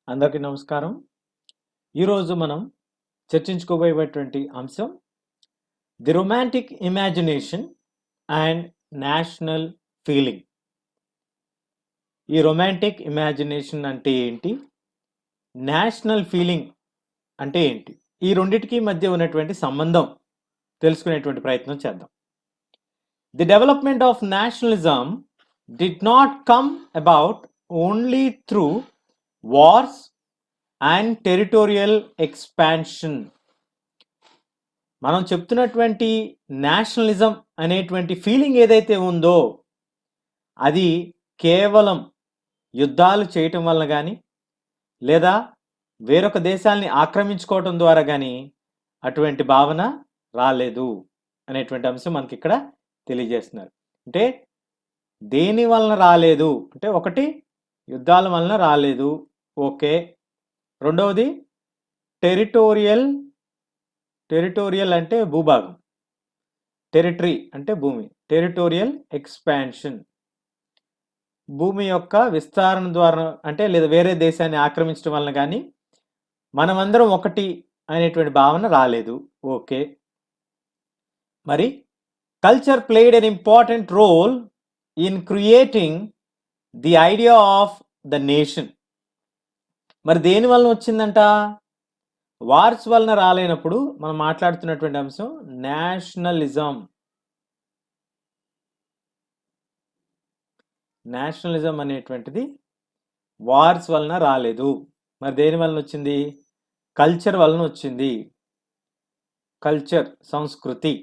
అందరికీ నమస్కారం. ఈరోజు మనం చర్చించుకోబోయేటువంటి అంశం the romantic imagination and national feeling. ఈ రొమాంటిక్ ఇమాజినేషన్ అంటే ఏంటి, నేషనల్ ఫీలింగ్ అంటే ఏంటి, ఈ రెండిటికి మధ్య ఉన్నటువంటి సంబంధం తెలుసుకునేటువంటి ప్రయత్నం చేద్దాం. The development of nationalism did not come about only through wars and territorial expansion. మనం చెప్తున్నటువంటి నేషనలిజం అనేటువంటి ఫీలింగ్ ఏదైతే ఉందో అది కేవలం యుద్ధాలు చేయటం వల్ల కానీ లేదా వేరొక దేశాలని ఆక్రమించుకోవటం ద్వారా కానీ అటువంటి భావన రాలేదు అనేటువంటి అంశం మనకి ఇక్కడ తెలియజేస్తున్నారు. అంటే దేని వలన రాలేదు అంటే, ఒకటి యుద్ధాల వలన రాలేదు, ఓకే. రెండవది టెరిటోరియల్ అంటే భూభాగం, టెరిటరీ అంటే భూమి, టెరిటోరియల్ ఎక్స్పాన్షన్ భూమి యొక్క విస్తరణ ద్వారా అంటే లేదా వేరే దేశాన్ని ఆక్రమించడం వలన కానీ మనమందరం ఒకటి అనేటువంటి భావన రాలేదు, ఓకే. మరి culture played an important role in creating the idea of the nation. మరి దేని వలన వచ్చిందంట? వార్స్ వలన రాలేనప్పుడు మనం మాట్లాడుతున్నటువంటి అంశం నేషనలిజం. నేషనలిజం అనేటువంటిది వార్స్ వలన రాలేదు. మరి దేని వలన వచ్చింది? కల్చర్ వలన వచ్చింది. కల్చర్ సంస్కృతి.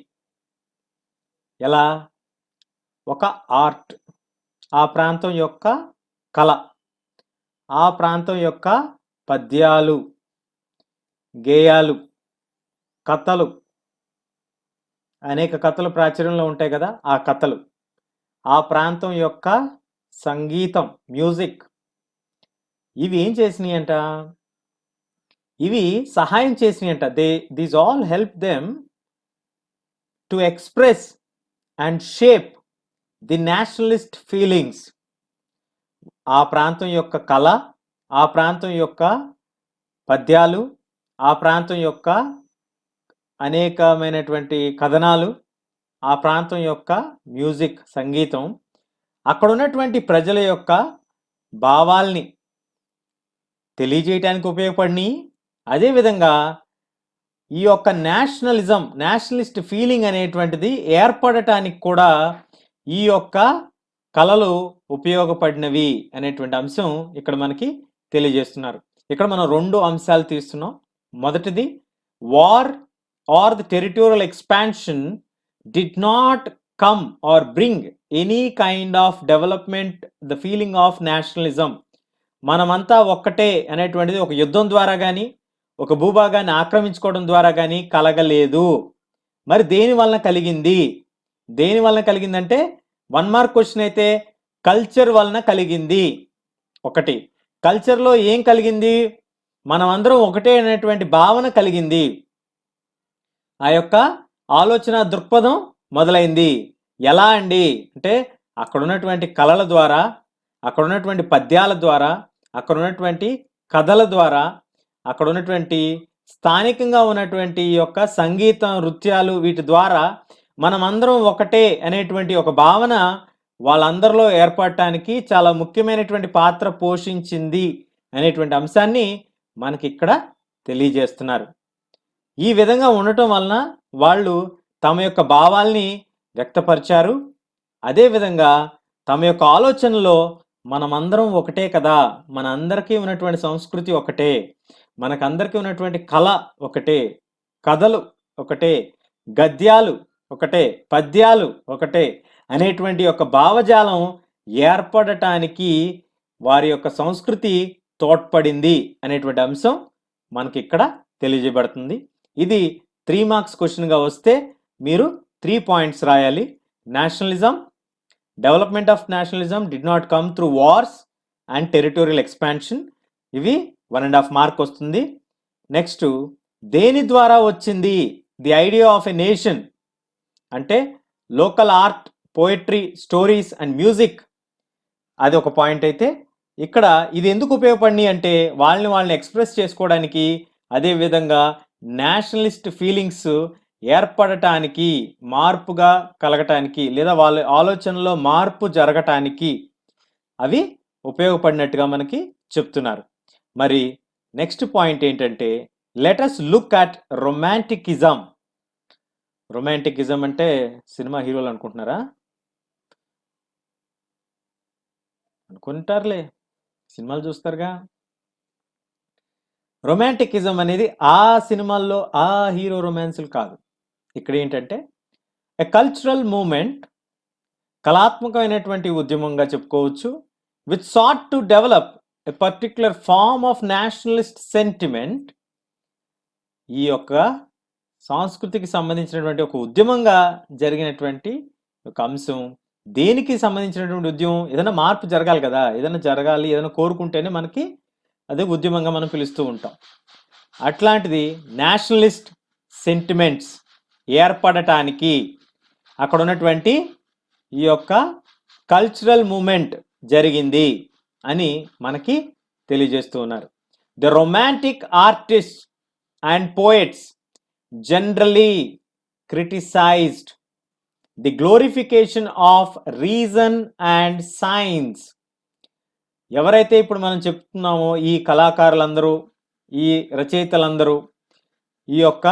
ఎలా? ఒక ఆర్ట్, ఆ ప్రాంతం యొక్క కళ, ఆ ప్రాంతం యొక్క పద్యాలు, గేయాలు, కథలు, అనేక కథలు ప్రాచుర్యంలో ఉంటాయి కదా, ఆ కథలు, ఆ ప్రాంతం యొక్క సంగీతం, మ్యూజిక్, ఇవి ఏం చేసినాయి అంట? ఇవి సహాయం చేసినాయి అంట. These all help them to express and shape the Nationalist feelings. ఆ ప్రాంతం యొక్క కళ, ఆ ప్రాంతం యొక్క పద్యాలు, ఆ ప్రాంతం యొక్క అనేకమైనటువంటి కథనాలు, ఆ ప్రాంతం యొక్క మ్యూజిక్, సంగీతం, అక్కడ ఉన్నటువంటి ప్రజల యొక్క భావాల్ని తెలియజేయటానికి ఉపయోగపడినాయి. అదేవిధంగా ఈ యొక్క నేషనలిస్ట్ ఫీలింగ్ అనేటువంటిది ఏర్పడటానికి కూడా ఈ యొక్క కళలు ఉపయోగపడినవి అనేటువంటి అంశం ఇక్కడ మనకి తెలియజేస్తున్నారు. ఇక్కడ మనం రెండు అంశాలు తీస్తున్నాం. మొదటిది, war or the territorial expansion did not come or bring any kind of development the feeling of nationalism. మనమంతా ఒక్కటే అనేటువంటిది ఒక యుద్ధం ద్వారా కానీ ఒక భూభాగాన్ని ఆక్రమించుకోవడం ద్వారా కానీ కలగలేదు. మరి దేని వలన కలిగింది? దేని వలన కలిగిందంటే 1 మార్క్ క్వశ్చన్ అయితే కల్చర్ వలన కలిగింది. ఒకటి, కల్చర్లో ఏం కలిగింది? మనం అందరం ఒకటే అనేటువంటి భావన కలిగింది. ఆ యొక్క ఆలోచన దృక్పథం మొదలైంది. ఎలా అండి అంటే, అక్కడ ఉన్నటువంటి కళల ద్వారా, అక్కడ ఉన్నటువంటి పద్యాల ద్వారా, అక్కడ ఉన్నటువంటి కథల ద్వారా, అక్కడ ఉన్నటువంటి స్థానికంగా ఉన్నటువంటి యొక్క సంగీతం, నృత్యాలు, వీటి ద్వారా మనమందరం ఒకటే అనేటువంటి ఒక భావన వాళ్ళందరిలో ఏర్పడటానికి చాలా ముఖ్యమైనటువంటి పాత్ర పోషించింది అనేటువంటి అంశాన్ని మనకి ఇక్కడ తెలియజేస్తున్నారు. ఈ విధంగా ఉండటం వలన వాళ్ళు తమ యొక్క భావాల్ని వ్యక్తపరిచారు. అదేవిధంగా తమ యొక్క ఆలోచనలో మనమందరం ఒకటే కదా, మనందరికీ ఉన్నటువంటి సంస్కృతి ఒకటే, మనకందరికీ ఉన్నటువంటి కళ ఒకటే, కథలు ఒకటే, గద్యాలు ఒకటే, పద్యాలు ఒకటే అనేటువంటి యొక్క భావజాలం ఏర్పడటానికి వారి యొక్క సంస్కృతి తోడ్పడింది అనేటువంటి అంశం మనకి ఇక్కడ తెలియజేయబడుతుంది. ఇది 3 మార్క్స్ క్వశ్చన్గా వస్తే మీరు 3 పాయింట్స్ రాయాలి. Nationalism, development of nationalism did not come through wars and territorial expansion, ఇవి 1.5 మార్క్ వస్తుంది. నెక్స్ట్, దేని ద్వారా వచ్చింది? The idea of a nation అంటే local art, poetry, stories and music, అది ఒక పాయింట్ అయితే, ఇక్కడ ఇది ఎందుకు ఉపయోగపడినాయి అంటే వాళ్ళని ఎక్స్ప్రెస్ చేసుకోవడానికి, అదేవిధంగా నేషనలిస్ట్ ఫీలింగ్స్ ఏర్పడటానికి, మార్పుగా కలగటానికి, లేదా వాళ్ళ ఆలోచనలో మార్పు జరగటానికి అవి ఉపయోగపడినట్టుగా మనకి చెప్తున్నారు. మరి నెక్స్ట్ పాయింట్ ఏంటంటే, లెట్ us లుక్ అట్ రొమాంటికిజం. రొమాంటికిజం అంటే సినిమా హీరోలు అనుకుంటున్నారా? అనుకుంటారులే, సినిమాలు చూస్తారుగా. రొమాంటికిజం అనేది ఆ సినిమాల్లో ఆ హీరో రొమాన్సులు కాదు. ఇక్కడ ఏంటంటే ఎ కల్చరల్ మూమెంట్, కళాత్మకమైనటువంటి ఉద్యమంగా చెప్పుకోవచ్చు, which sought to develop a particular form of nationalist sentiment. ఈ యొక్క సంస్కృతికి సంబంధించినటువంటి ఒక ఉద్యమంగా జరిగినటువంటి ఒక అంశం. దేనికి సంబంధించినటువంటి ఉద్యమం? ఏదైనా మార్పు జరగాలి కదా, ఏదైనా జరగాలి, ఏదైనా కోరుకుంటేనే మనకి అదే ఉద్యమంగా మనం పిలుస్తూ ఉంటాం. అట్లాంటిది నేషనలిస్ట్ సెంటిమెంట్స్ ఏర్పడటానికి అక్కడ ఉన్నటువంటి ఈ యొక్క కల్చరల్ మూమెంట్ జరిగింది అని మనకి తెలియజేస్తూ ఉన్నారు. The romantic artist and poets generally criticized the glorification of reason and science. ఎవరైతే ఇప్పుడు మనం చెప్తున్నామో ఈ కళాకారులందరూ, ఈ రచయితలందరూ ఈ యొక్క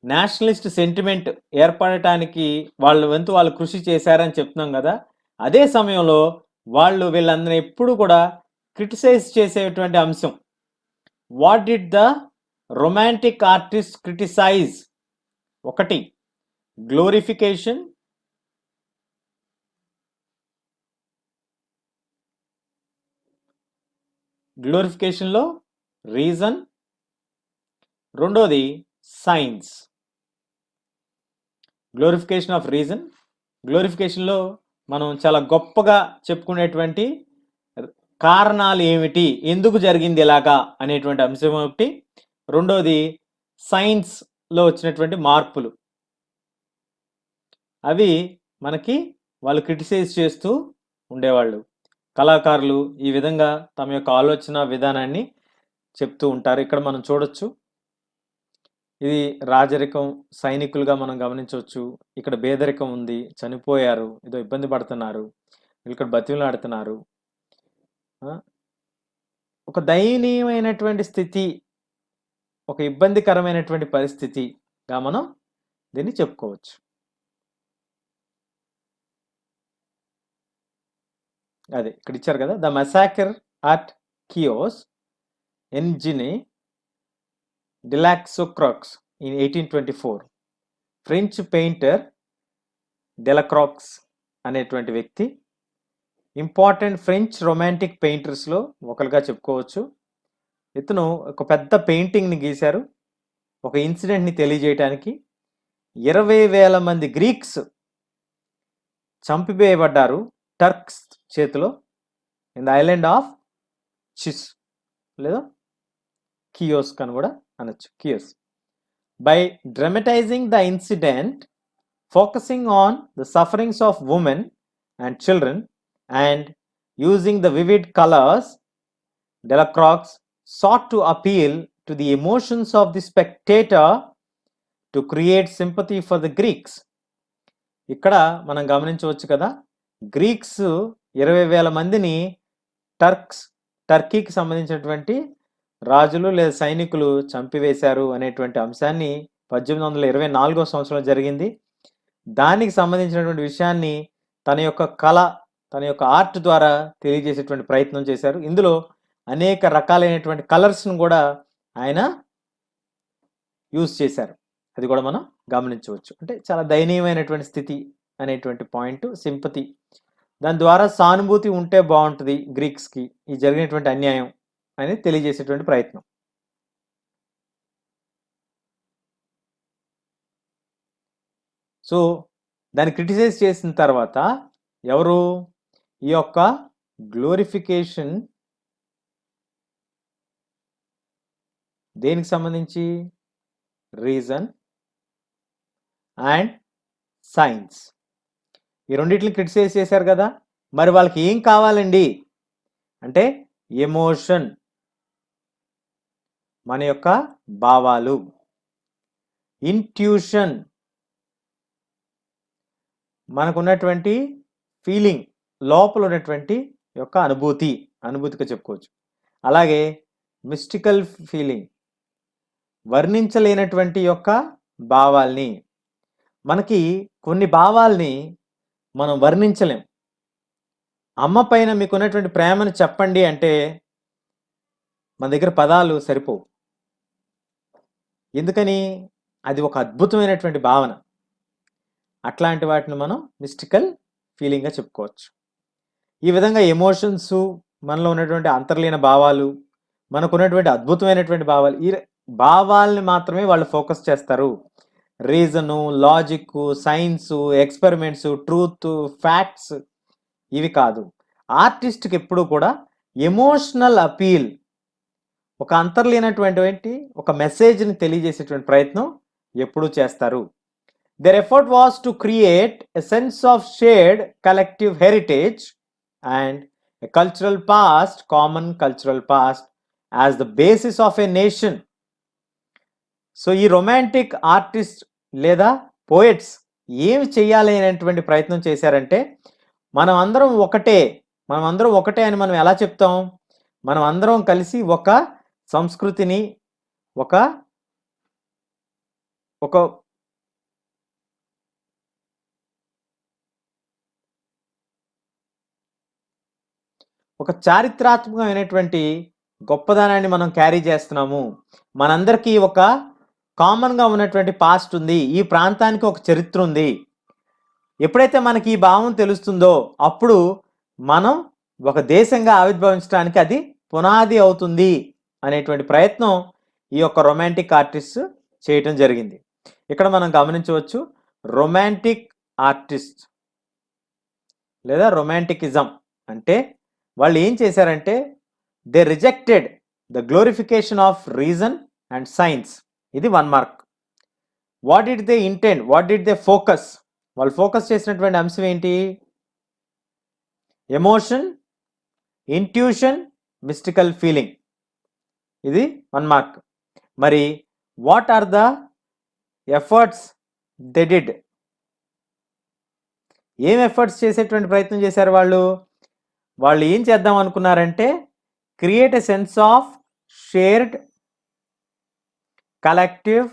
నేషనలిస్ట్ సెంటిమెంట్ ఏర్పడటానికి వాళ్ళ వంతు వాళ్ళు కృషి చేశారని చెప్తున్నాం కదా, అదే సమయంలో వాళ్ళు వీళ్ళందరూ ఎప్పుడు కూడా క్రిటిసైజ్ చేసేటువంటి అంశం. What did the romantic artist criticise? ఒకటి గ్లోరిఫికేషన్, గ్లోరిఫికేషన్లో రీజన్, రెండోది సైన్స్. గ్లోరిఫికేషన్ ఆఫ్ రీజన్, గ్లోరిఫికేషన్లో మనం చాలా గొప్పగా చెప్పుకునేటువంటి కారణాలు ఏమిటి, ఎందుకు జరిగింది ఇలాగా అనేటువంటి అంశం ఒకటి. రెండోది సైన్స్లో వచ్చినటువంటి మార్పులు, అవి మనకి వాళ్ళు క్రిటిసైజ్ చేస్తూ ఉండేవాళ్ళు. కళాకారులు ఈ విధంగా తమ యొక్క ఆలోచన విధానాన్ని చెప్తూ ఉంటారు. ఇక్కడ మనం చూడొచ్చు, ఇది రాజరికం సైనికులుగా మనం గమనించవచ్చు. ఇక్కడ పేదరికం ఉంది, చనిపోయారు, ఏదో ఇబ్బంది పడుతున్నారు, ఇక్కడ బతిమలాడుతున్నారు. ఒక దయనీయమైనటువంటి స్థితి, ఒక ఇబ్బందికరమైనటువంటి పరిస్థితిగా మనం దీన్ని చెప్పుకోవచ్చు. అదే ఇక్కడ ఇచ్చారు కదా, the massacre at Chios Eugene Delacroix in 1824. French painter Delacroix అనేటువంటి వ్యక్తి ఇంపార్టెంట్ ఫ్రెంచ్ రొమాంటిక్ పెయింటర్స్లో ఒకరుగా చెప్పుకోవచ్చు. ఇతను ఒక పెద్ద పెయింటింగ్ని గీశారు ఒక ఇన్సిడెంట్ని తెలియజేయడానికి. 20,000 మంది గ్రీక్స్ చంపివేయబడ్డారు టర్క్స్ చేతిలో in the island of Chios, లేదా కియోస్ అని కూడా అనొచ్చు, Chios. By dramatising the incident, focusing on the sufferings of women and children and using the vivid colors, Delacroix sought to appeal to the emotions of the spectator to create sympathy for the Greeks. ఇక్కడ మనం గమనించవచ్చు కదా, Greeks 20,000 మందిని టర్కీకి సంబంధించినటువంటి రాజులు లేదా సైనికులు చంపివేశారు అనేటువంటి అంశాన్ని 1824వ సంవత్సరంలో జరిగింది. దానికి సంబంధించినటువంటి విషయాన్ని తన యొక్క కళ, తన యొక్క ఆర్ట్ ద్వారా తెలియజేసేటువంటి ప్రయత్నం చేశారు. ఇందులో అనేక రకాలైనటువంటి కలర్స్ను కూడా ఆయన యూజ్ చేశారు, అది కూడా మనం గమనించవచ్చు. అంటే చాలా దయనీయమైనటువంటి స్థితి అనేటువంటి పాయింట్, సింపతి, దాని ద్వారా సానుభూతి ఉంటే బాగుంటుంది గ్రీక్స్కి ఈ జరిగినటువంటి అన్యాయం అని తెలియజేసేటువంటి ప్రయత్నం. సో దాన్ని క్రిటిసైజ్ చేసిన తర్వాత ఎవరు, ఈ యొక్క గ్లోరిఫికేషన్ దేనికి సంబంధించి? రీజన్ అండ్ సైన్స్, ఈ రెండింటిని క్రిటిసైజ్ చేశారు కదా. మరి వాళ్ళకి ఏం కావాలండి? అంటే ఎమోషన్ మన యొక్క భావాలు. ఇంట్యూషన్ మనకున్నటువంటి ఫీలింగ్, లోపల ఉన్నటువంటి యొక్క అనుభూతిగా చెప్పుకోవచ్చు. అలాగే మిస్టికల్ ఫీలింగ్ వర్ణించలేనటువంటి యొక్క భావాల్ని. మనకి కొన్ని భావాల్ని మనం వర్ణించలేం. అమ్మ పైన మీకున్నటువంటి ప్రేమను చెప్పండి అంటే మన దగ్గర పదాలు సరిపోవు. ఎందుకని? అది ఒక అద్భుతమైనటువంటి భావన. అట్లాంటి వాటిని మనం మిస్టికల్ ఫీలింగ్గా చెప్పుకోవచ్చు. ఈ విధంగా ఎమోషన్స్, మనలో ఉన్నటువంటి అంతర్లీన భావాలు, మనకున్నటువంటి అద్భుతమైనటువంటి భావాలు, ఈ భావాల్ని మాత్రమే వాళ్ళు ఫోకస్ చేస్తారు. Reason, logic, science, experiments, truth, facts ఇవి కాదు. ఆర్టిస్ట్కి ఎప్పుడు కూడా ఎమోషనల్ అపీల్, ఒక అంతర్లీనటువంటి ఒక మెసేజ్ని తెలియజేసేటువంటి ప్రయత్నం ఎప్పుడూ చేస్తారు. Their effort was to create a sense of shared collective heritage and a cultural past, common cultural past, as the basis of a nation. So ఈ రొమాంటిక్ ఆర్టిస్ట్ లేదా పోయట్స్ ఏమి చేయాలి అనేటువంటి ప్రయత్నం చేశారంటే, మనం అందరం ఒకటే అని మనం ఎలా చెప్తాం? మనం అందరం కలిసి ఒక సంస్కృతిని, ఒక చారిత్రాత్మకమైనటువంటి గొప్పదనాన్ని మనం క్యారీ చేస్తున్నాము. మనందరికీ ఒక కామన్గా ఉన్నటువంటి పాస్ట్ ఉంది. ఈ ప్రాంతానికి ఒక చరిత్ర ఉంది. ఎప్పుడైతే మనకి ఈ భావం తెలుస్తుందో అప్పుడు మనం ఒక దేశంగా ఆవిర్భవించడానికి అది పునాది అవుతుంది అనేటువంటి ప్రయత్నం ఈ యొక్క రొమాంటిక్ ఆర్టిస్ట్ చేయటం జరిగింది. ఇక్కడ మనం గమనించవచ్చు, రొమాంటిక్ ఆర్టిస్ట్ లేదా రొమాంటికిజం అంటే వాళ్ళు ఏం చేశారంటే, they rejected the glorification of reason and science. ఇది 1 mark. What did they intend, what did they focus? వాళ్ళు ఫోకస్ చేసినటువంటి అంశం ఏంటి? Emotion, intuition, mystical feeling. ఇది 1 మార్క్. మరి what are the efforts they did? ఏం ఎఫర్ట్స్ చేసేటువంటి ప్రయత్నం చేశారు వాళ్ళు? వాళ్ళు ఏం చేద్దాం అనుకున్నారంటే, create a sense of shared collective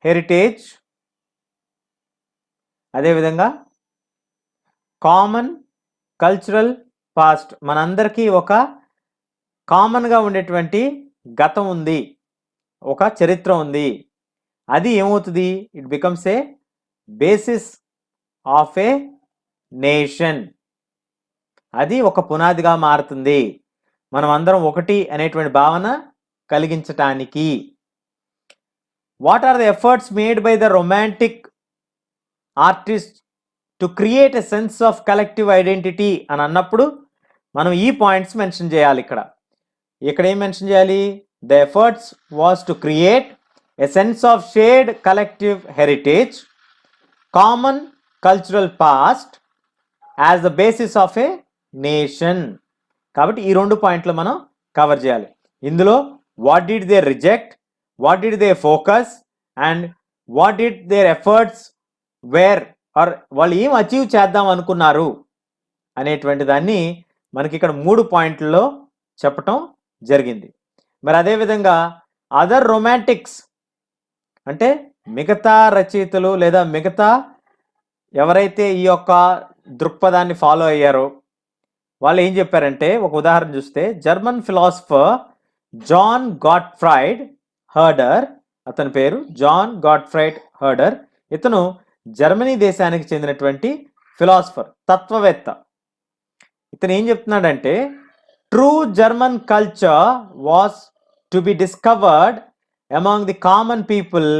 heritage, అదేవిధంగా కామన్ కల్చరల్ పాస్ట్. మనందరికీ ఒక కామన్గా ఉండేటువంటి గతం ఉంది, ఒక చరిత్ర ఉంది. అది ఏమవుతుంది? It becomes a basis of a nation. అది ఒక పునాదిగా మారుతుంది. మనం అందరం ఒకటి అనేటువంటి భావన కలిగించటానికి. What are the efforts made by the romantic artist to create a sense of collective identity అని అన్నప్పుడు మనం ఈ పాయింట్స్ మెన్షన్ చేయాలి. ఇక్కడ ఏం మెన్షన్ చేయాలి? The efforts was to create a sense of shared collective heritage, common cultural past as the basis of a nation. కాబట్టి ఈ 2 పాయింట్లు మనం కవర్ చేయాలి. ఇందులో what did they reject, what did they focus and what did their efforts were, or వాళ్ళు ఏం achieve చేద్దాం అనుకున్నారు అనేటువంటి దాన్ని మనకి ఇక్కడ 3 పాయింట్లలో చెప్పటం జరిగింది. మరి అదేవిధంగా అదర్ రొమాంటిక్స్ అంటే మిగతా రచయితలు లేదా మిగతా ఎవరైతే ఈ యొక్క దృక్పథాన్ని ఫాలో అయ్యారో వాళ్ళు ఏం చెప్పారంటే, ఒక ఉదాహరణ చూస్తే, జర్మన్ ఫిలాసఫర్ జాన్ గాట్ఫ్రైడ్ హర్డర్, అతని పేరు జాన్ గాట్ఫ్రైడ్ హర్డర్. ఇతను జర్మనీ దేశానికి చెందినటువంటి ఫిలాసఫర్, తత్వవేత్త. ఇతను ఏం చెప్తున్నాడంటే, true German culture was to be discovered among the common people,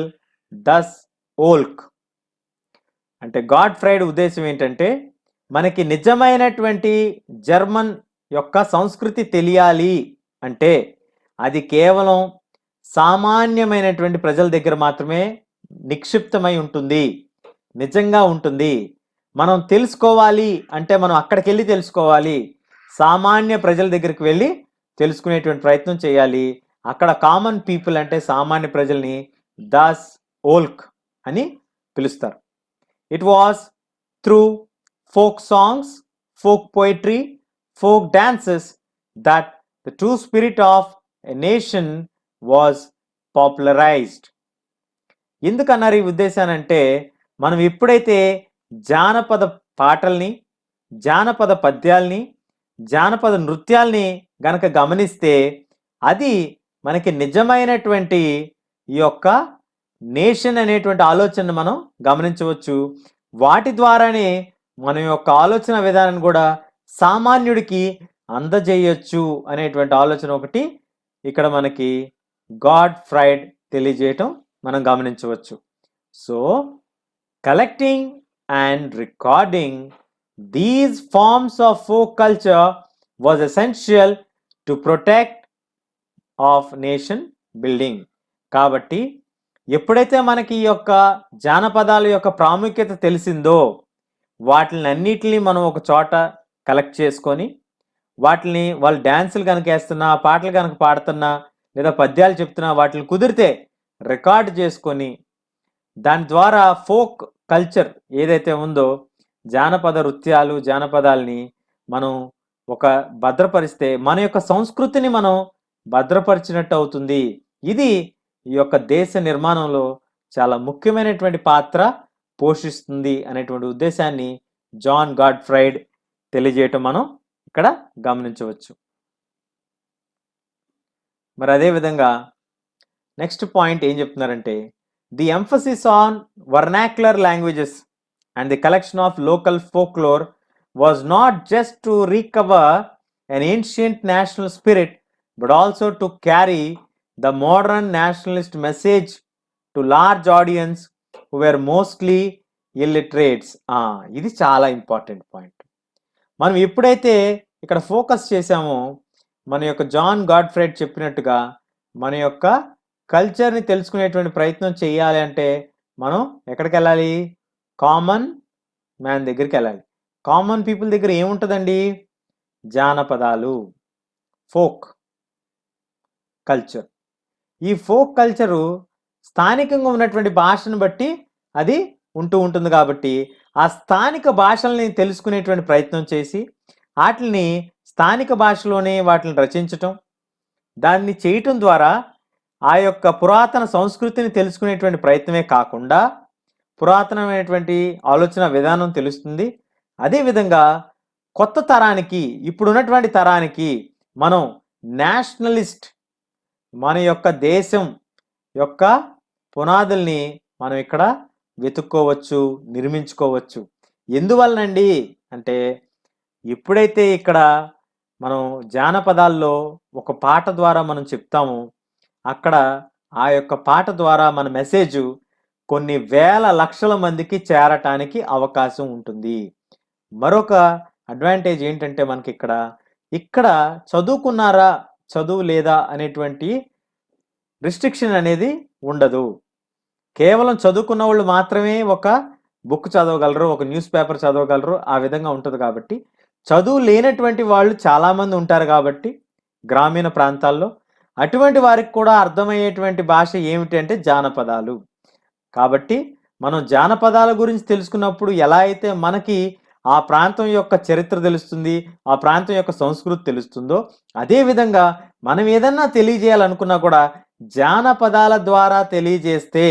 das volk. అంటే గాట్ఫ్రైడ్ ఉద్దేశం ఏంటంటే, మనకి నిజమైనటువంటి జర్మన్ యొక్క సంస్కృతి తెలియాలి అంటే అది కేవలం సామాన్యమైనటువంటి ప్రజల దగ్గర మాత్రమే నిక్షిప్తమై ఉంటుంది, నిజంగా ఉంటుంది. మనం తెలుసుకోవాలి అంటే మనం అక్కడికి వెళ్ళి తెలుసుకోవాలి, సామాన్య ప్రజల దగ్గరికి వెళ్ళి తెలుసుకునేటువంటి ప్రయత్నం చేయాలి. అక్కడ కామన్ పీపుల్ అంటే సామాన్య ప్రజల్ని దాస్ ఓల్క్ అని పిలుస్తారు. It was through folk songs, folk poetry, folk dances that the true spirit of a nation was popularised. ఎందుకన్నారు ఈ ఉద్దేశానంటే, మనం ఎప్పుడైతే జానపద పాటల్ని, జానపద పద్యాల్ని, జానపద నృత్యాల్ని గనక గమనిస్తే అది మనకి నిజమైనటువంటి ఈ యొక్క నేషన్ అనేటువంటి ఆలోచనను మనం గమనించవచ్చు. వాటి ద్వారానే మన యొక్క ఆలోచన విధానాన్ని కూడా సామాన్యుడికి అందజేయొచ్చు అనేటువంటి ఆలోచన ఒకటి ఇక్కడ మనకి గాడ్ ఫ్రైడ్ తెలియజేయటం మనం గమనించవచ్చు. So collecting and recording these forms of folk culture was essential to protect of nation building. కాబట్టి ఎప్పుడైతే మనకి ఈ యొక్క జానపదాల యొక్క ప్రాముఖ్యత తెలిసిందో, వాటిని అన్నిటిని మనం ఒక చోట కలెక్ట్ చేసుకొని, వాటిని వాళ్ళు డ్యాన్సులు కనుక వేస్తున్నా, పాటలు కనుక పాడుతున్నా, లేదా పద్యాలు చెప్తున్నా, వాటిని కుదిరితే రికార్డ్ చేసుకొని దాని ద్వారా ఫోక్ కల్చర్ ఏదైతే ఉందో, జానపద నృత్యాలు, జానపదాలని మనం ఒక భద్రపరిస్తే మన యొక్క సంస్కృతిని మనం భద్రపరిచినట్టు అవుతుంది. ఇది ఈ యొక్క దేశ నిర్మాణంలో చాలా ముఖ్యమైనటువంటి పాత్ర పోషిస్తుంది అనేటువంటి ఉద్దేశాన్ని జాన్ గాడ్ ఫ్రైడ్ తెలియజేయటం మనం ఇక్కడ గమనించవచ్చు. మరి అదేవిధంగా నెక్స్ట్ పాయింట్ ఏం చెప్తున్నారంటే, the emphasis on vernacular languages and the collection of local folklore was not just to recover an ancient national spirit but also to carry the modern nationalist message to large audience who were mostly illiterates. ఇది చాలా important point. మనం ఎప్పుడైతే ఇక్కడ focus చేసామో, మన యొక్క John God fried చెప్పినట్టుగా మన యొక్క కల్చర్ని తెలుసుకునేటువంటి ప్రయత్నం చేయాలి అంటే మనం ఎక్కడికి వెళ్ళాలి? కామన్ మ్యాన్ దగ్గరికి వెళ్ళాలి. కామన్ పీపుల్ దగ్గర ఏముంటుందండి? జానపదాలు, ఫోక్ కల్చర్. ఈ ఫోక్ కల్చరు స్థానికంగా ఉన్నటువంటి భాషను బట్టి అది ఉంటుంది కాబట్టి ఆ స్థానిక భాషల్ని తెలుసుకునేటువంటి ప్రయత్నం చేసి వాటిని స్థానిక భాషలోనే వాటిని రచించటం, దాన్ని చేయటం ద్వారా ఆ యొక్క పురాతన సంస్కృతిని తెలుసుకునేటువంటి ప్రయత్నమే కాకుండా పురాతనమైనటువంటి ఆలోచన విధానం తెలుస్తుంది. అదేవిధంగా కొత్త తరానికి, ఇప్పుడున్నటువంటి తరానికి మనం నేషనలిస్ట్, మన యొక్క దేశం యొక్క పునాదుల్ని మనం ఇక్కడ వెతుక్కోవచ్చు, నిర్మించుకోవచ్చు. ఎందువలనండి అంటే, ఎప్పుడైతే ఇక్కడ మనం జానపదాల్లో ఒక పాట ద్వారా మనం చెప్తాము, అక్కడ ఆ యొక్క పాట ద్వారా మన మెసేజ్ కొన్ని వేల లక్షల మందికి చేరటానికి అవకాశం ఉంటుంది. మరొక అడ్వాంటేజ్ ఏంటంటే మనకి ఇక్కడ చదువుకున్నారా, చదువు లేదా అనేటువంటి రిస్ట్రిక్షన్ అనేది ఉండదు. కేవలం చదువుకున్న వాళ్ళు మాత్రమే ఒక బుక్ చదవగలరు, ఒక న్యూస్ పేపర్ చదవగలరు, ఆ విధంగా ఉంటుంది. కాబట్టి చదువు లేనటువంటి వాళ్ళు చాలామంది ఉంటారు కాబట్టి గ్రామీణ ప్రాంతాల్లో అటువంటి వారికి కూడా అర్థమయ్యేటువంటి భాష ఏమిటి అంటే జానపదాలు. కాబట్టి మనం జానపదాల గురించి తెలుసుకున్నప్పుడు ఎలా అయితే మనకి ఆ ప్రాంతం యొక్క చరిత్ర తెలుస్తుంది, ఆ ప్రాంతం యొక్క సంస్కృతి తెలుస్తుందో, అదేవిధంగా మనం ఏదన్నా తెలియజేయాలనుకున్నా కూడా జానపదాల ద్వారా తెలియజేస్తే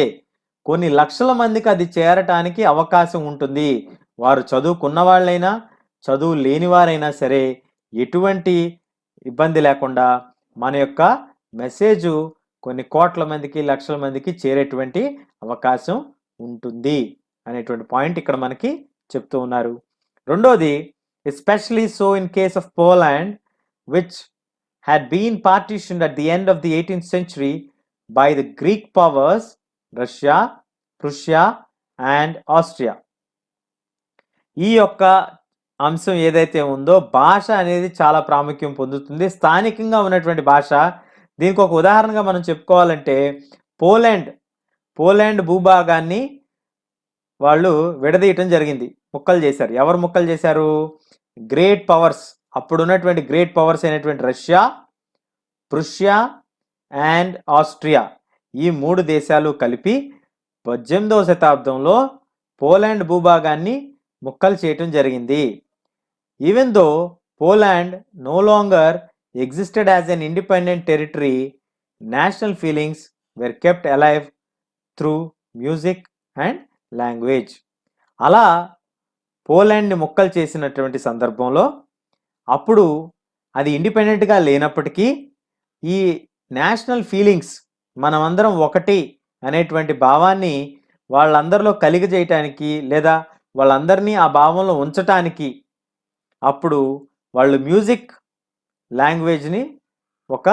కొన్ని లక్షల మందికి అది చేరటానికి అవకాశం ఉంటుంది. వారు చదువుకున్న వాళ్ళైనా చదువు లేని వారైనా సరే ఎటువంటి ఇబ్బంది లేకుండా మన యొక్క మెసేజ్ కొన్ని కోట్ల మందికి, లక్షల మందికి చేరేటువంటి అవకాశం ఉంటుంది అనేటువంటి పాయింట్ ఇక్కడ మనకి చెప్తూ ఉన్నారు. రెండోది, especially so in case of Poland which had been partitioned at the end of the 18th century by the Greek powers Russia, Prussia and Austria. ఈ యొక్క అంశం ఏదైతే ఉందో భాష అనేది చాలా ప్రాముఖ్యం పొందుతుంది, స్థానికంగా ఉన్నటువంటి భాష. దీనికి ఒక ఉదాహరణగా మనం చెప్పుకోవాలంటే పోలాండ్ భూభాగాన్ని వాళ్ళు విడదీయటం జరిగింది, ముక్కలు చేశారు. ఎవరు ముక్కలు చేశారు? గ్రేట్ పవర్స్, అప్పుడున్నటువంటి గ్రేట్ పవర్స్ అయినటువంటి రష్యా, ప్రుషియా అండ్ ఆస్ట్రియా, ఈ 3 దేశాలు కలిపి 18వ శతాబ్దంలో పోలాండ్ భూభాగాన్ని ముక్కలు చేయటం జరిగింది. Even though Poland no longer existed as an independent territory, national feelings were kept alive through music and language. అలా పోలాండ్ని ముక్కలు చేసినటువంటి సందర్భంలో అప్పుడు అది ఇండిపెండెంట్గా లేనప్పటికీ ఈ నేషనల్ ఫీలింగ్స్, మనమందరం ఒకటి అనేటువంటి భావాన్ని వాళ్ళందరిలో కలిగజేయటానికి లేదా వాళ్ళందరినీ ఆ భావంలో ఉంచటానికి అప్పుడు వాళ్ళు మ్యూజిక్ లాంగ్వేజ్ని ఒక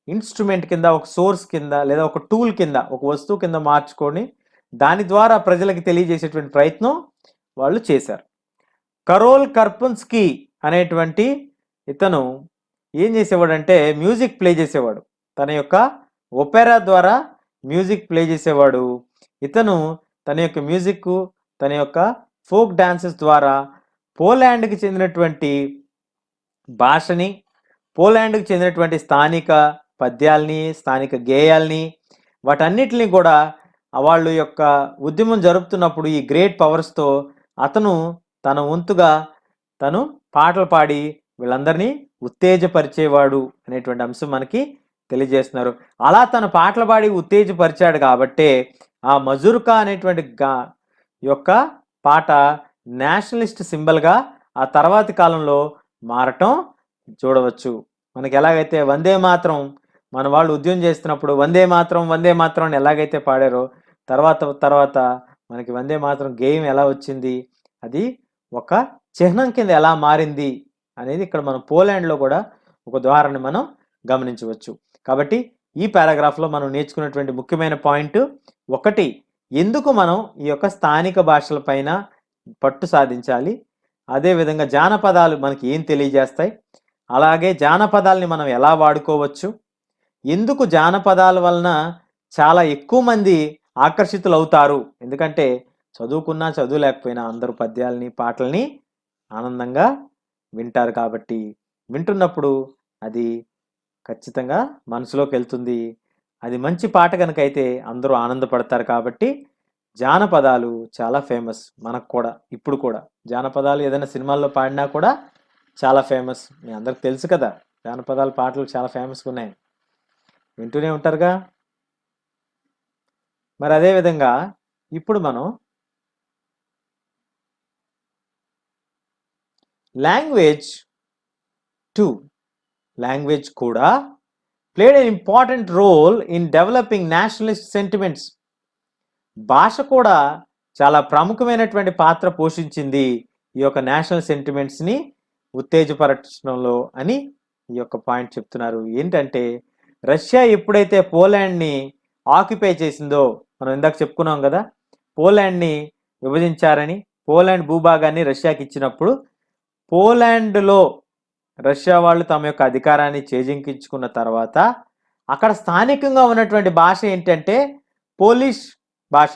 ఇన్స్ట్రుమెంట్ కింద, ఒక సోర్స్ కింద లేదా ఒక టూల్ కింద, ఒక వస్తువు కింద మార్చుకొని దాని ద్వారా ప్రజలకు తెలియజేసేటువంటి ప్రయత్నం వాళ్ళు చేశారు. కరోల్ కర్పున్స్కీ అనేటువంటి ఇతను ఏం చేసేవాడంటే మ్యూజిక్ ప్లే చేసేవాడు. తన యొక్క ఒపెరా ద్వారా మ్యూజిక్ ప్లే చేసేవాడు. ఇతను తన యొక్క మ్యూజిక్, తన యొక్క ఫోక్ డాన్సెస్ ద్వారా పోలాండ్కి చెందినటువంటి భాషని, పోలాండ్కి చెందినటువంటి స్థానిక పద్యాల్ని, స్థానిక గేయాల్ని, వాటన్నిటిని కూడా వాళ్ళు యొక్క ఉద్యమం జరుపుతున్నప్పుడు ఈ గ్రేట్ పవర్స్తో అతను తన వంతుగా తను పాటలు పాడి వీళ్ళందరినీ ఉత్తేజపరిచేవాడు అనేటువంటి అంశం మనకి తెలియజేస్తున్నారు. అలా తను పాటలు పాడి ఉత్తేజపరిచాడు కాబట్టే ఆ మజుర్కా అనేటువంటి యొక్క పాట నేషనలిస్ట్ సింబల్గా ఆ తర్వాతి కాలంలో మారటం చూడవచ్చు. మనకి ఎలాగైతే వందే మాత్రం మన వాళ్ళు ఉద్యమం చేస్తున్నప్పుడు వందే మాత్రం వందే మాత్రం అని ఎలాగైతే పాడారో తర్వాత మనకి వందే మాత్రం గేయం ఎలా వచ్చింది, అది ఒక చిహ్నం కింద ఎలా మారింది అనేది ఇక్కడ మనం పోలాండ్లో కూడా ఒక ఉదాహరణ మనం గమనించవచ్చు. కాబట్టి ఈ పారాగ్రాఫ్లో మనం నేర్చుకున్నటువంటి ముఖ్యమైన పాయింట్ ఒకటి, ఎందుకు మనం ఈ యొక్క స్థానిక భాషల పైన పట్టు సాధించాలి, అదేవిధంగా జానపదాలు మనకి ఏం తెలియజేస్తాయి, అలాగే జానపదాలని మనం ఎలా వాడుకోవచ్చు, ఎందుకు జానపదాల వలన చాలా ఎక్కువ మంది ఆకర్షితులు అవుతారు, ఎందుకంటే చదువుకున్నా చదువు లేకపోయినా అందరూ పద్యాలని పాటల్ని ఆనందంగా వింటారు కాబట్టి వింటున్నప్పుడు అది ఖచ్చితంగా మనసులోకి వెళ్తుంది. అది మంచి పాట కనుకైతే అందరూ ఆనందపడతారు. కాబట్టి జానపదాలు చాలా ఫేమస్ మనకు కూడా. ఇప్పుడు కూడా జానపదాలు ఏదైనా సినిమాల్లో పాడినా కూడా చాలా ఫేమస్. మీ అందరికి తెలుసు కదా, జానపదాల పాటలు చాలా ఫేమస్గా ఉన్నాయి, వింటూనే ఉంటారుగా. మరి అదేవిధంగా ఇప్పుడు మనం లాంగ్వేజ్ కూడా played an important role in developing nationalist sentiments. భాష కూడా చాలా ప్రముఖమైనటువంటి పాత్ర పోషించింది ఈ యొక్క నేషనల్ సెంటిమెంట్స్ని ఉత్తేజపరచడంలో అని ఈ యొక్క పాయింట్ చెప్తున్నారు. ఏంటంటే రష్యా ఎప్పుడైతే పోలాండ్ని ఆక్యుపై చేసిందో, మనం ఇందాక చెప్పుకున్నాం కదా, పోలాండ్ని విభజించారని, పోలాండ్ భూభాగాన్ని రష్యాకి ఇచ్చినప్పుడు పోలాండ్లో రష్యా వాళ్ళు తమ యొక్క అధికారాన్ని చేజింకించుకున్న తర్వాత అక్కడ స్థానికంగా ఉన్నటువంటి భాష ఏంటంటే పోలిష్ భాష.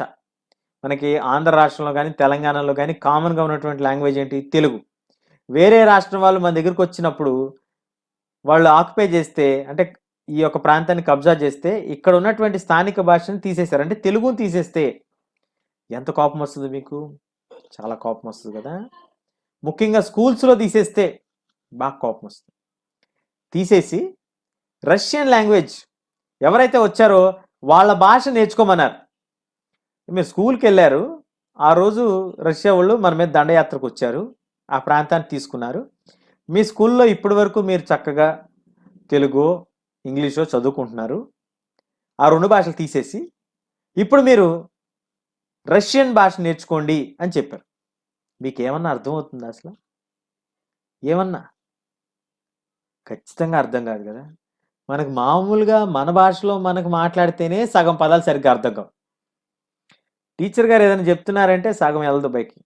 మనకి ఆంధ్ర రాష్ట్రంలో కానీ తెలంగాణలో కానీ కామన్గా ఉన్నటువంటి లాంగ్వేజ్ ఏంటి? తెలుగు. వేరే రాష్ట్రం వాళ్ళు మన దగ్గరికి వచ్చినప్పుడు వాళ్ళు ఆక్యుపై చేస్తే, అంటే ఈ యొక్క ప్రాంతాన్ని కబ్జా చేస్తే ఇక్కడ ఉన్నటువంటి స్థానిక భాషను తీసేశారు, అంటే తెలుగుని తీసేస్తే ఎంత కోపం వస్తుంది మీకు? చాలా కోపం వస్తుంది కదా. ముఖ్యంగా స్కూల్స్లో తీసేస్తే బాగా కోపం వస్తుంది. తీసేసి రష్యన్ లాంగ్వేజ్ ఎవరైతే వచ్చారో వాళ్ళ భాష నేర్చుకోమన్నారు. మీరు స్కూల్కి వెళ్ళారు, ఆ రోజు రష్యా వాళ్ళు మన మీద దండయాత్రకు వచ్చారు, ఆ ప్రాంతాన్ని తీసుకున్నారు. మీ స్కూల్లో ఇప్పటి వరకు మీరు చక్కగా తెలుగు ఇంగ్లీషో చదువుకుంటున్నారు. ఆ 2 భాషలు తీసేసి ఇప్పుడు మీరు రష్యన్ భాష నేర్చుకోండి అని చెప్పారు. మీకు ఏమన్నా అర్థమవుతుందా? అసలు ఏమన్నా? ఖచ్చితంగా అర్థం కాదు కదా. మనకు మామూలుగా మన భాషలో మనకు మాట్లాడితేనే సగం పదాలు సరిగ్గా అర్థం కావు. టీచర్ గారు ఏదైనా చెప్తున్నారంటే సగం వెళ్ళదు పైకి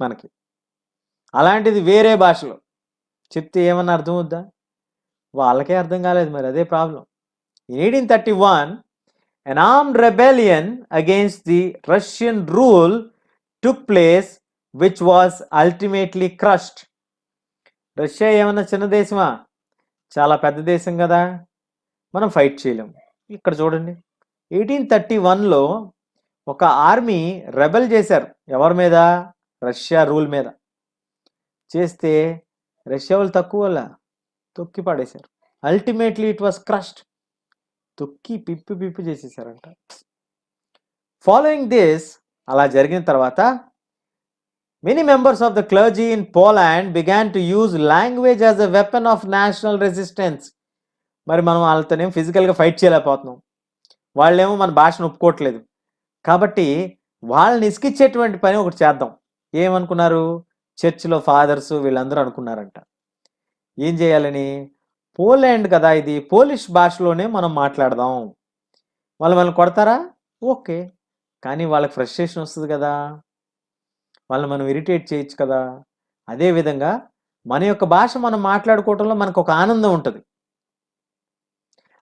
మనకి. అలాంటిది వేరే భాషలో చెప్తే ఏమన్నా అర్థమవుద్దా? వాళ్ళకే అర్థం కాలేదు, మరి అదే problem. In 1831, an armed rebellion against the Russian rule took place which was ultimately crushed. Russia ఏమన్నా చిన్న దేశమా? చాలా పెద్ద దేశం కదా, మనం ఫైట్ చేయలేం. ఇక్కడ చూడండి 1831లో ఒక ఆర్మీ రెబెల్ చేశారు. ఎవరి మీద? రష్యా రూల్ మీద. చేస్తే రష్యా వాళ్ళు తక్కువ వల్ల తొక్కి పడేశారు. Ultimately it was crushed. తొక్కి పిప్పి చేసేసారంట. ఫాలోయింగ్ దిస్, అలా జరిగిన తర్వాత many members of the clergy in Poland began to use language as a weapon of national resistance. మరి మనం వాళ్ళతోనేమో ఫిజికల్గా ఫైట్ చేయలేకపోతున్నాం, వాళ్ళేమో మన భాషను ఒప్పుకోవట్లేదు. కాబట్టి వాళ్ళని ఇసుకిచ్చేటువంటి పని ఒకటి చేద్దాం. ఏమనుకున్నారు? చర్చిలో ఫాదర్స్ వీళ్ళందరూ అనుకున్నారంట, ఏం చేయాలని, పోలాండ్ కదా ఇది, పోలిష్ భాషలోనే మనం మాట్లాడదాం. వాళ్ళు కొడతారా? ఓకే, కానీ వాళ్ళకి ఫ్రస్ట్రేషన్ వస్తుంది కదా, వాళ్ళని మనం ఇరిటేట్ చేయొచ్చు కదా. అదేవిధంగా మన యొక్క భాష మనం మాట్లాడుకోవటంలో మనకు ఒక ఆనందం ఉంటుంది.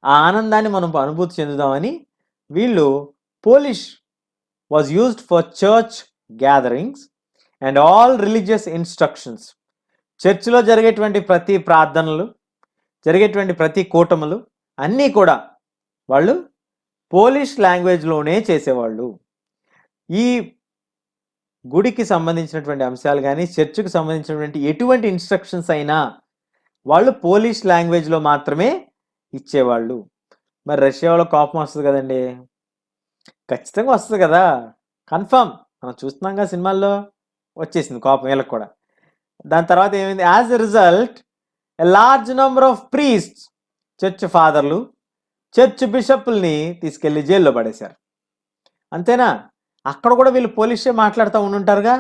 ఆ ఆనందాన్ని మనం అనుభూతి చెందుదామని వీళ్ళు Polish was used for church gatherings and all religious instructions. చర్చిలో జరిగేటువంటి ప్రతి ప్రార్థనలు, జరిగేటువంటి ప్రతి కూటములు అన్నీ కూడా వాళ్ళు పోలిష్ లాంగ్వేజ్లోనే చేసేవాళ్ళు. ఈ గుడికి సంబంధించినటువంటి అంశాలు కానీ, చర్చికి సంబంధించినటువంటి ఎటువంటి ఇన్స్ట్రక్షన్స్ అయినా వాళ్ళు పోలిష్ లాంగ్వేజ్లో మాత్రమే ఇచ్చేవాళ్ళు. మరి రష్యా వాళ్ళ కోపం వస్తుంది కదండి, ఖచ్చితంగా వస్తుంది కదా, కన్ఫర్మ్. మనం చూస్తున్నాంగా సినిమాల్లో వచ్చేసింది కోపం వీళ్ళకి కూడా. దాని తర్వాత ఏమైంది? As a result a large number of priests, church ఫాదర్లు, చర్చ్ బిషప్ల్ని తీసుకెళ్లి జైల్లో పడేశారు. అంతేనా? అక్కడ కూడా వీళ్ళు పోలీషే మాట్లాడుతూ ఉండుంటారుగా,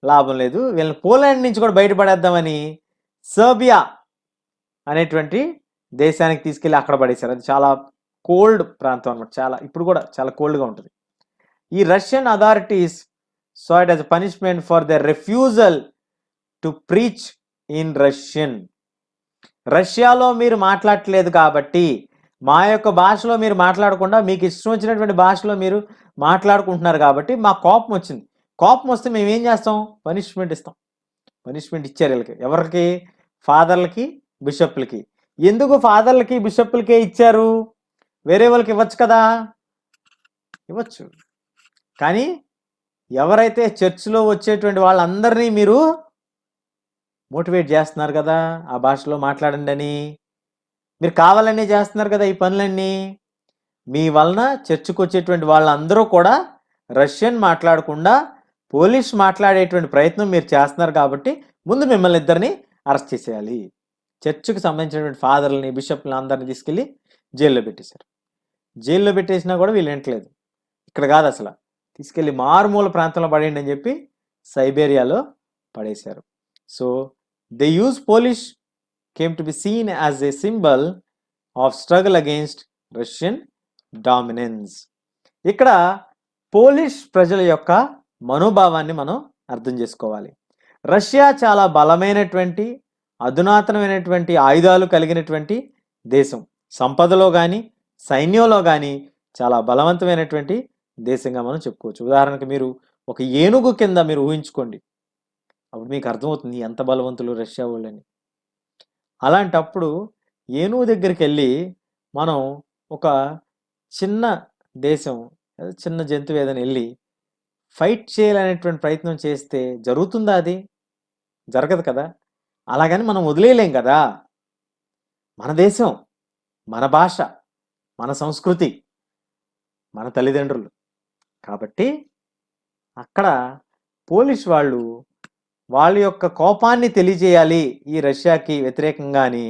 లాభం లేదు, వీళ్ళని పోలాండ్ నుంచి కూడా బయటపడేద్దామని సర్బియా అనేటువంటి దేశానికి తీసుకెళ్ళి అక్కడ పడేశారు. అది చాలా కోల్డ్ ప్రాంతం అనమాట, చాలా ఇప్పుడు కూడా చాలా కోల్డ్గా ఉంటుంది. ఈ Russian authorities saw it as a punishment for their refusal to preach in Russian. రష్యాలో మీరు మాట్లాడట్లేదు కాబట్టి, మా యొక్క భాషలో మీరు మాట్లాడకుండా మీకు ఇష్టం వచ్చినటువంటి భాషలో మీరు మాట్లాడుకుంటున్నారు కాబట్టి మా కోపం వచ్చింది. కోపం వస్తే మేము ఏం చేస్తాం? పనిష్మెంట్ ఇస్తాం. పనిష్మెంట్ ఇచ్చారు వీళ్ళకి. ఎవరికి? ఫాదర్లకి, బిషప్లకి. ఎందుకు ఫాదర్లకి బిషప్లకే ఇచ్చారు? వేరే వాళ్ళకి ఇవ్వచ్చు కదా, ఇవ్వచ్చు. కానీ ఎవరైతే చర్చిలో వచ్చేటువంటి వాళ్ళందరినీ మీరు మోటివేట్ చేస్తున్నారు కదా ఆ భాషలో మాట్లాడండి అని, మీరు కావాలనే చేస్తున్నారు కదా ఈ పనులన్నీ. మీ వలన చర్చికి వచ్చేటువంటి వాళ్ళందరూ కూడా రష్యన్ మాట్లాడకుండా పోలిష్ మాట్లాడేటువంటి ప్రయత్నం మీరు చేస్తున్నారు కాబట్టి ముందు మిమ్మల్ని ఇద్దరిని అరెస్ట్ చేసేయాలి. చర్చికి సంబంధించినటువంటి ఫాదర్లని, బిషప్లని అందరిని తీసుకెళ్ళి జైల్లో పెట్టేశారు. జైల్లో పెట్టేసినా కూడా వీళ్ళు వింటలేదు. ఇక్కడ కాదు అసలు, తీసుకెళ్ళి మారుమూల ప్రాంతంలో పడేయండి అని చెప్పి సైబేరియాలో పడేశారు. So they use Polish came to be seen as a symbol of struggle against Russian dominance. ఇక్కడ పోలిష్ ప్రజల యొక్క మనోభావాన్ని మనం అర్థం చేసుకోవాలి. రష్యా చాలా బలమైనటువంటి, అధునాతనమైనటువంటి ఆయుధాలు కలిగినటువంటి దేశం. సంపదలో కానీ, సైన్యంలో కానీ చాలా బలవంతమైనటువంటి దేశంగా మనం చెప్పుకోవచ్చు. ఉదాహరణకు మీరు ఒక ఏనుగు కింద మీరు ఊహించుకోండి, అప్పుడు మీకు అర్థమవుతుంది ఎంత బలవంతులు రష్యా వాళ్ళని. అలాంటప్పుడు ఏనుగు దగ్గరికి వెళ్ళి మనం ఒక చిన్న దేశం, చిన్న జంతువు ఏదైనా వెళ్ళి ఫైట్ చేయాలనేటువంటి ప్రయత్నం చేస్తే జరుగుతుందా? అది జరగదు కదా. అలాగని మనం వదిలేయలేం కదా. మన దేశం, మన భాష, మన సంస్కృతి, మన తల్లిదండ్రులు. కాబట్టి అక్కడ పోలిష్ వాళ్ళు వాళ్ళ యొక్క కోపాన్ని తెలియజేయాలి ఈ రష్యాకి వ్యతిరేకంగా అని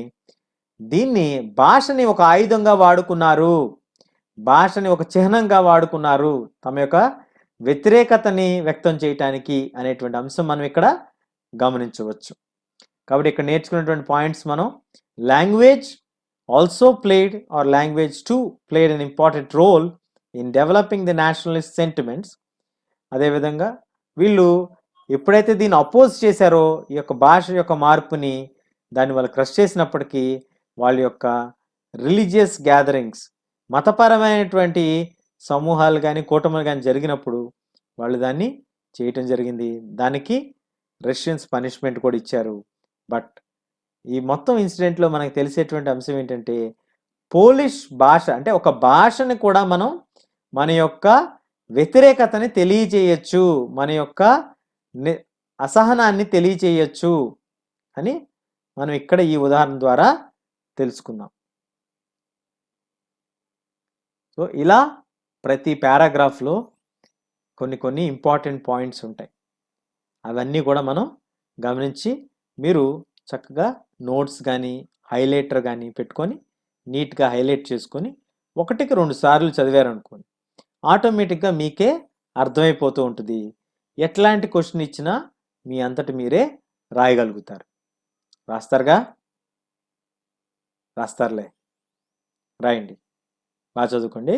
దీన్ని, భాషని ఒక ఆయుధంగా వాడుకున్నారు, భాషని ఒక చిహ్నంగా వాడుకున్నారు తమ యొక్క వ్యతిరేకతని వ్యక్తం చేయటానికి అనేటువంటి అంశం మనం ఇక్కడ గమనించవచ్చు. కాబట్టి ఇక్కడ నేర్చుకున్నటువంటి పాయింట్స్ మనం, language also played or language too played an important role in developing the nationalist sentiments. అదేవిధంగా వీళ్ళు ఎప్పుడైతే దీన్ని అపోజ్ చేశారో, ఈ యొక్క భాష యొక్క మార్పుని, దాన్ని వాళ్ళు క్రష్ చేసినప్పటికీ వాళ్ళ యొక్క రిలీజియస్ గ్యాదరింగ్స్, మతపరమైనటువంటి సమూహాలు కానీ కూటములు కానీ జరిగినప్పుడు వాళ్ళు దాన్ని చేయటం జరిగింది. దానికి రష్యన్స్ పనిష్మెంట్ కూడా ఇచ్చారు. బట్ ఈ మొత్తం ఇన్సిడెంట్లో మనకు తెలిసేటువంటి అంశం ఏంటంటే, పోలిష్ భాష అంటే ఒక భాషని కూడా మనం మన యొక్క వ్యతిరేకతని తెలియచేయచ్చు, మన యొక్క అసహనాన్ని తెలియచేయచ్చు అని మనం ఇక్కడ ఈ ఉదాహరణ ద్వారా తెలుసుకుందాం. సో ఇలా ప్రతి పారాగ్రాఫ్లో కొన్ని ఇంపార్టెంట్ పాయింట్స్ ఉంటాయి. అవన్నీ కూడా మనం గమనించి మీరు చక్కగా నోట్స్ కానీ హైలైటర్ కానీ పెట్టుకొని నీట్గా హైలైట్ చేసుకొని 1-2 సార్లు చదివారనుకోండి, ఆటోమేటిక్గా మీకే అర్థమైపోతూ ఉంటుంది. ఎట్లాంటి క్వశ్చన్ ఇచ్చినా మీ అంతటి మీరే రాయగలుగుతారు. రాస్తారుగా? రాస్తారులే, రాయండి, బాగా చదువుకోండి.